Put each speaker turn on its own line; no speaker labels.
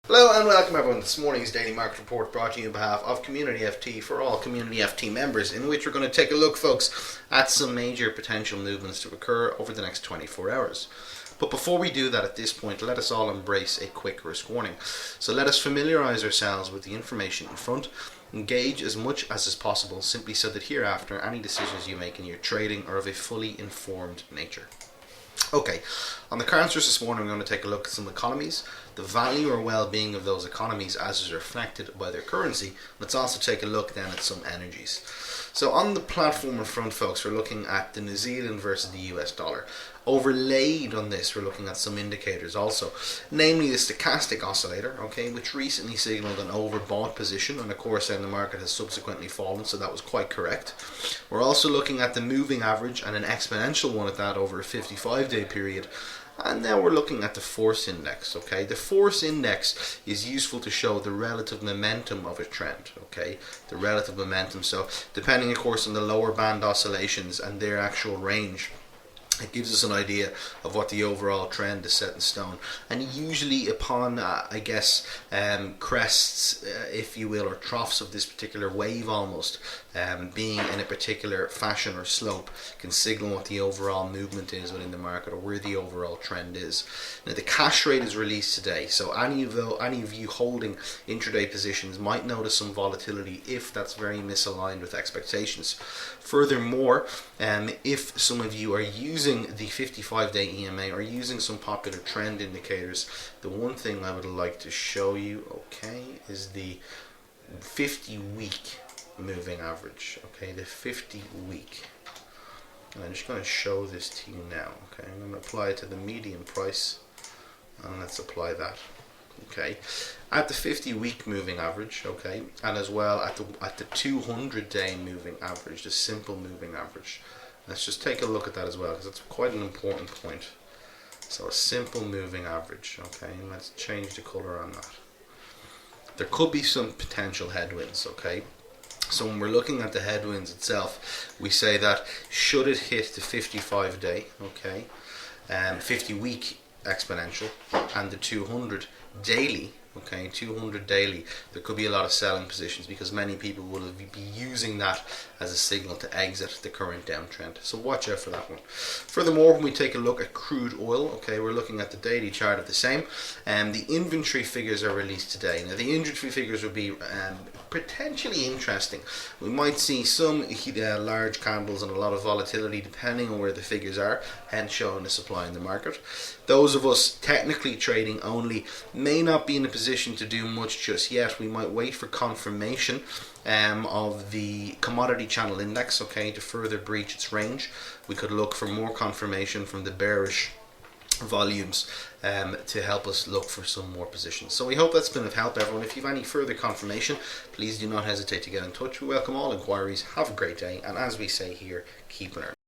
Hello and welcome everyone. This morning's daily market report brought to you on behalf of CommunityFT for all CommunityFT members, in which we're going to take a look, folks, at some major potential movements to occur over the next 24 hours. But before we do that, at this point, let us all embrace a quick risk warning. So let us familiarize ourselves with the information in front, engage as much as is possible, simply so that hereafter any decisions you make in your trading are of a fully informed nature. Okay, on the current this morning, we're going to take a look at some economies, the value or well-being of those economies as is reflected by their currency. Let's also take a look then at some energies. So on the platform in front, folks, we're looking at the New Zealand versus the US dollar. Overlaid on this, we're looking at some indicators also, namely the stochastic oscillator, okay, which recently signaled an overbought position, and of course then the market has subsequently fallen, so that was quite correct. We're also looking at the moving average and an exponential one at that over a 55-day period. And now we're looking at the force index, okay? The force index is useful to show the relative momentum of a trend, okay? The relative momentum. So depending, of course, on the lower band oscillations and their actual range, it gives us an idea of what the overall trend is set in stone. And usually upon, crests, if you will, or troughs of this particular wave almost, being in a particular fashion or slope, can signal what the overall movement is within the market or where the overall trend is. Now the cash rate is released today, so any of you holding intraday positions might notice some volatility if that's very misaligned with expectations. Furthermore, if some of you are using the 55-day EMA or using some popular trend indicators, the one thing I would like to show you, okay, is the 50-week moving average, okay, the 50-week. And I'm just going to show this to you now, okay. I'm going to apply it to the median price, and let's apply that. Okay, at the 50-week moving average, okay, and as well at the 200-day moving average, the simple moving average. Let's just take a look at that as well, because it's quite an important point. So a simple moving average, okay, and let's change the color on that. There could be some potential headwinds, okay. So when we're looking at the headwinds itself, we say that should it hit the 55-day, okay, 50-week exponential and the 200 daily, okay, 200 daily, there could be a lot of selling positions because many people will be using that as a signal to exit the current downtrend. So watch out for that one. Furthermore, when we take a look at crude oil, okay, we're looking at the daily chart of the same, and the inventory figures are released today. Now the inventory figures will be potentially interesting. We might see some large candles and a lot of volatility depending on where the figures are, hence showing the supply in the market. Those of us technically trading only may not be in a position to do much just yet. We might wait for confirmation of the commodity channel index, okay, to further breach its range. We could look for more confirmation from the bearish volumes to help us look for some more positions. So we hope that's been of help, everyone. If you have any further confirmation, please do not hesitate to get in touch. We welcome all inquiries. Have a great day, and as we say here, keep on earning.